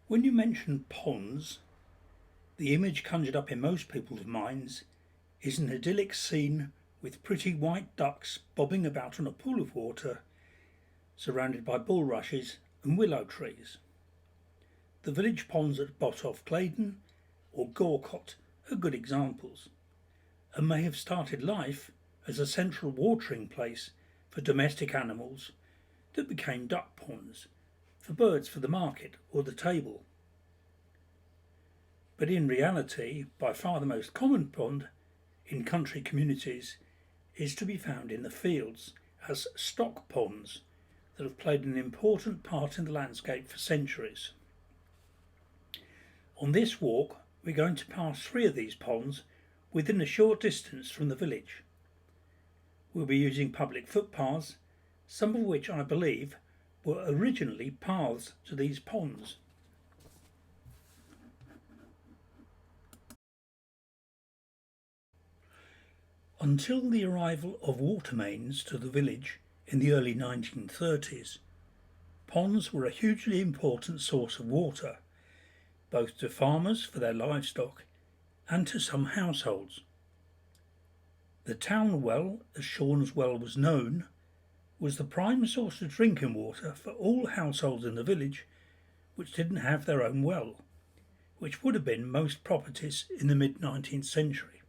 When you mention ponds, the image conjured up in most people's minds is an idyllic scene with pretty white ducks bobbing about on a pool of water, surrounded by bulrushes and willow trees. The village ponds at Bottoff Claydon or Gorcott are good examples, and may have started life as a central watering place for domestic animals that became duck ponds for birds for the market or the table. But in reality, by far the most common pond in country communities is to be found in the fields as stock ponds that have played an important part in the landscape for centuries. On this walk, we're going to pass 3 of these ponds within a short distance from the village. We'll be using public footpaths, some of which I believe were originally paths to these ponds. Until the arrival of water mains to the village in the early 1930s, ponds were a hugely important source of water, both to farmers for their livestock and to some households. The town well, as Sean's Well was known, was the prime source of drinking water for all households in the village which didn't have their own well, which would have been most properties in the mid-19th century.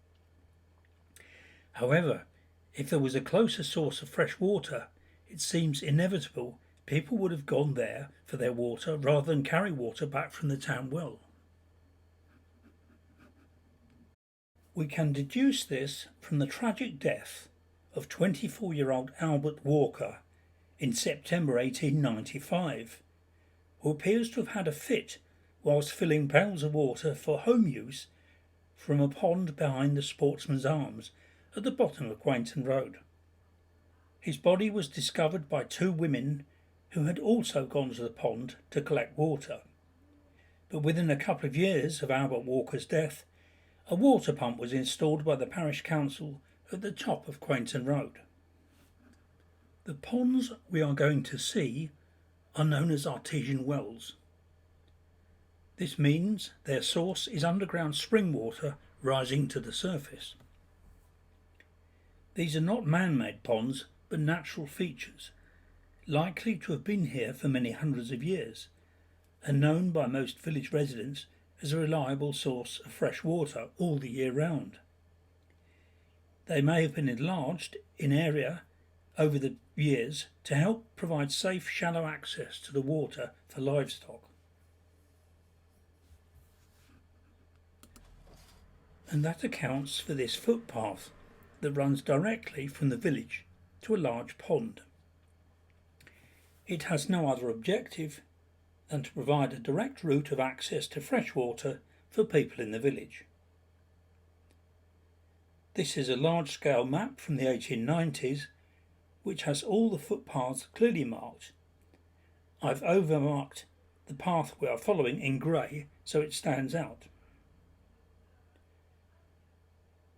However, if there was a closer source of fresh water, it seems inevitable people would have gone there for their water rather than carry water back from the town well. We can deduce this from the tragic death of 24-year-old Albert Walker in September 1895, who appears to have had a fit whilst filling pails of water for home use from a pond behind the Sportsman's Arms at the bottom of Quainton Road. His body was discovered by 2 women who had also gone to the pond to collect water. But within a couple of years of Albert Walker's death, a water pump was installed by the parish council at the top of Quainton Road. The ponds we are going to see are known as artesian wells. This means their source is underground spring water rising to the surface. These are not man-made ponds, but natural features, likely to have been here for many hundreds of years, and known by most village residents as a reliable source of fresh water all the year round. They may have been enlarged in area over the years to help provide safe, shallow access to the water for livestock. And that accounts for this footpath that runs directly from the village to a large pond. It has no other objective than to provide a direct route of access to fresh water for people in the village. This is a large-scale map from the 1890s which has all the footpaths clearly marked. I've overmarked the path we are following in grey so it stands out.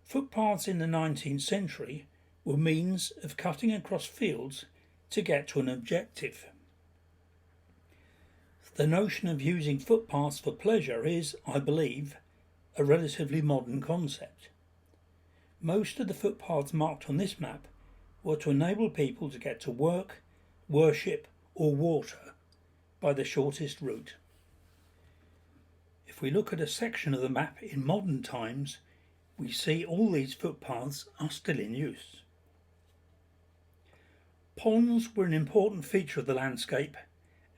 Footpaths in the 19th century were means of cutting across fields to get to an objective. The notion of using footpaths for pleasure is, I believe, a relatively modern concept. Most of the footpaths marked on this map were to enable people to get to work, worship or water by the shortest route. If we look at a section of the map in modern times, we see all these footpaths are still in use. Ponds were an important feature of the landscape,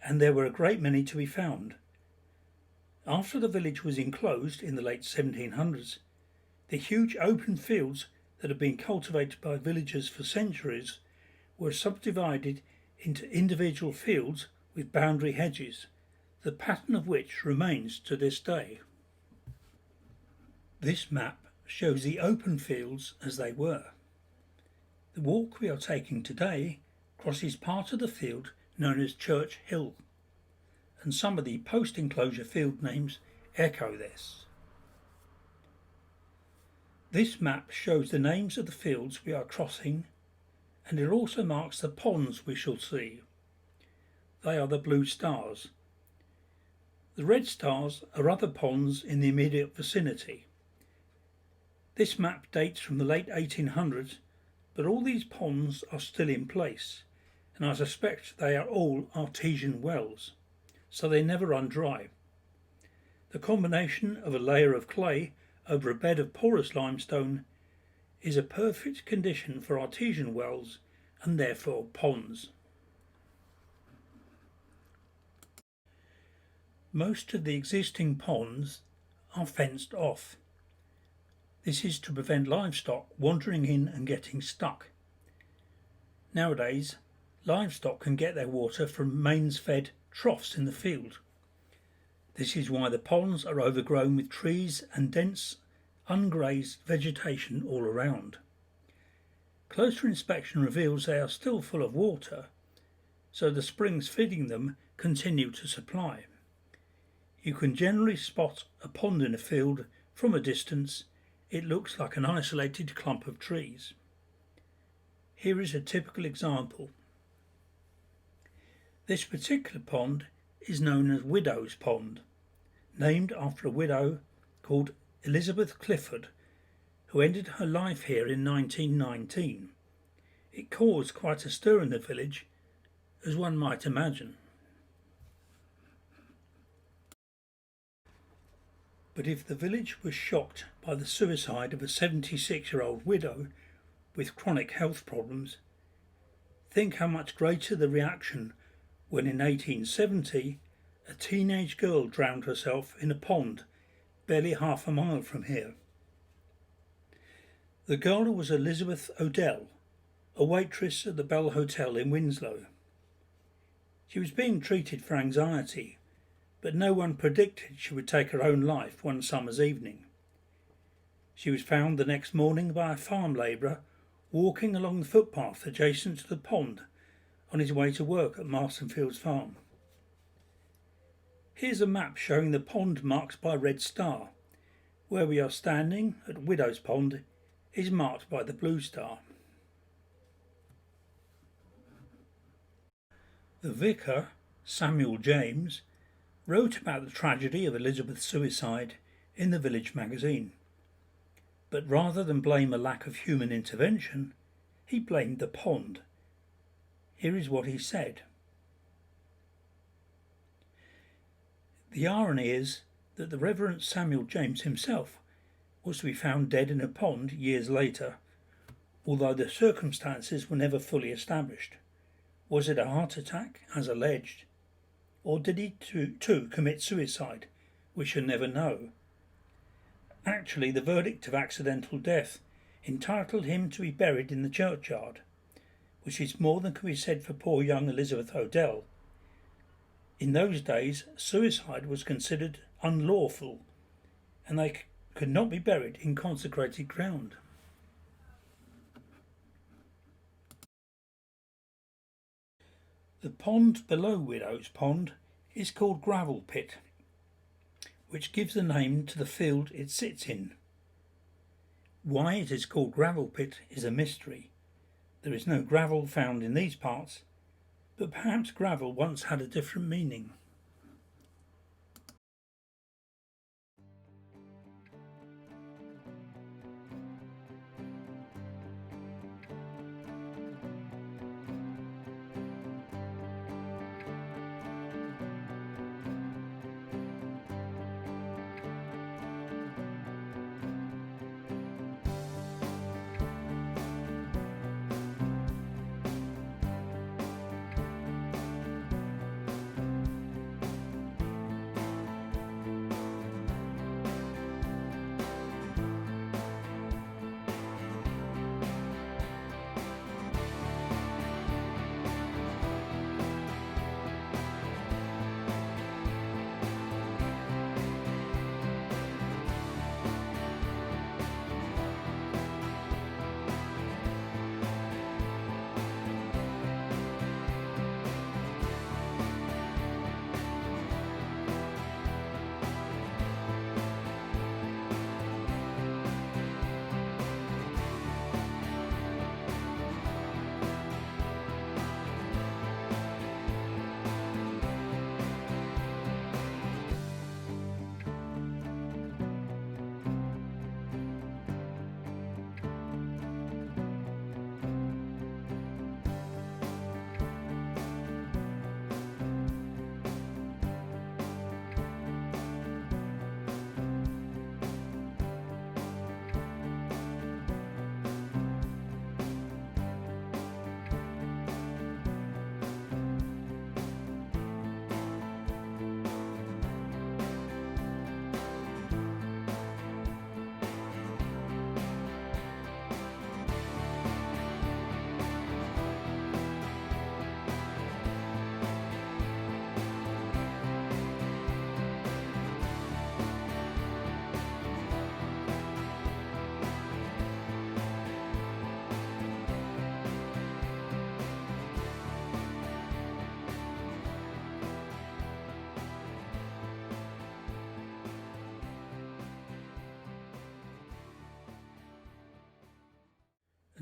and there were a great many to be found. After the village was enclosed in the late 1700s, the huge open fields that had been cultivated by villagers for centuries were subdivided into individual fields with boundary hedges, the pattern of which remains to this day. This map shows the open fields as they were. The walk we are taking today crosses part of the field known as Church Hill, and some of the post-enclosure field names echo this. This map shows the names of the fields we are crossing, and it also marks the ponds we shall see. They are the blue stars. The red stars are other ponds in the immediate vicinity. This map dates from the late 1800s, but all these ponds are still in place, and I suspect they are all artesian wells, so they never run dry. The combination of a layer of clay over a bed of porous limestone is a perfect condition for artesian wells and therefore ponds. Most of the existing ponds are fenced off. This is to prevent livestock wandering in and getting stuck. Nowadays, livestock can get their water from mains-fed troughs in the field. This is why the ponds are overgrown with trees and dense, ungrazed vegetation all around. Closer inspection reveals they are still full of water, so the springs feeding them continue to supply. You can generally spot a pond in a field from a distance. It looks like an isolated clump of trees. Here is a typical example. This particular pond is known as Widow's Pond, named after a widow called Elizabeth Clifford, who ended her life here in 1919. It caused quite a stir in the village, as one might imagine. But if the village was shocked by the suicide of a 76-year-old widow with chronic health problems, think how much greater the reaction when in 1870 a teenage girl drowned herself in a pond barely half a mile from here. The girl was Elizabeth Odell, a waitress at the Bell Hotel in Winslow. She was being treated for anxiety, but no one predicted she would take her own life one summer's evening. She was found the next morning by a farm labourer walking along the footpath adjacent to the pond on his way to work at Marston Fields Farm. Here's a map showing the pond marked by a red star. Where we are standing at Widow's Pond is marked by the blue star. The vicar, Samuel James, wrote about the tragedy of Elizabeth's suicide in the village magazine. But rather than blame a lack of human intervention, he blamed the pond. Here is what he said. The irony is that the Reverend Samuel James himself was to be found dead in a pond years later, although the circumstances were never fully established. Was it a heart attack, as alleged? Or did he too commit suicide? We shall never know. Actually, the verdict of accidental death entitled him to be buried in the churchyard, which is more than can be said for poor young Elizabeth Odell. In those days, suicide was considered unlawful, and they could not be buried in consecrated ground. The pond below Widow's Pond is called Gravel Pit, which gives the name to the field it sits in. Why it is called Gravel Pit is a mystery. There is no gravel found in these parts, but perhaps gravel once had a different meaning.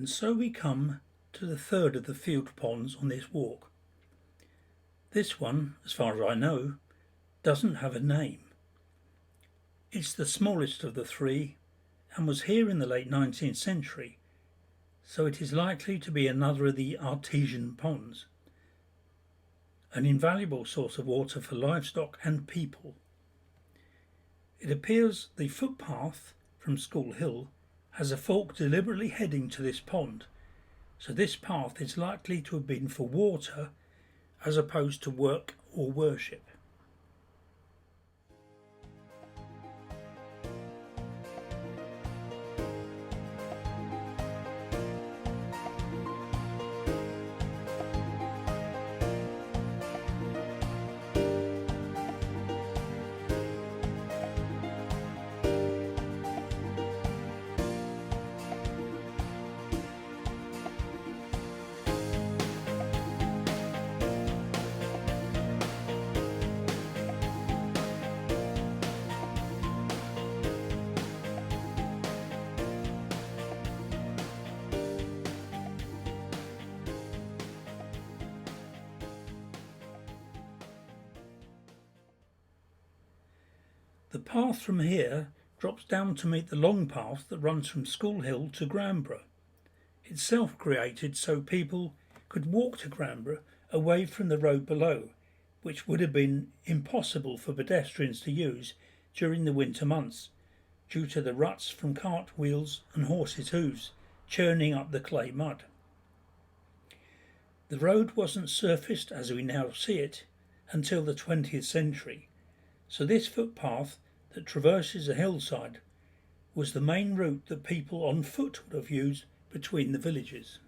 And so we come to the third of the field ponds on this walk. This one, as far as I know, doesn't have a name. It's the smallest of the three and was here in the late 19th century, so it is likely to be another of the artesian ponds, an invaluable source of water for livestock and people. It appears the footpath from School Hill has a fork deliberately heading to this pond, so this path is likely to have been for water as opposed to work or worship. The path from here drops down to meet the long path that runs from School Hill to Granborough. It's self-created so people could walk to Granborough away from the road below, which would have been impossible for pedestrians to use during the winter months, due to the ruts from cart wheels and horses' hooves churning up the clay mud. The road wasn't surfaced as we now see it until the 20th century, so this footpath that traverses a hillside was the main route that people on foot would have used between the villages.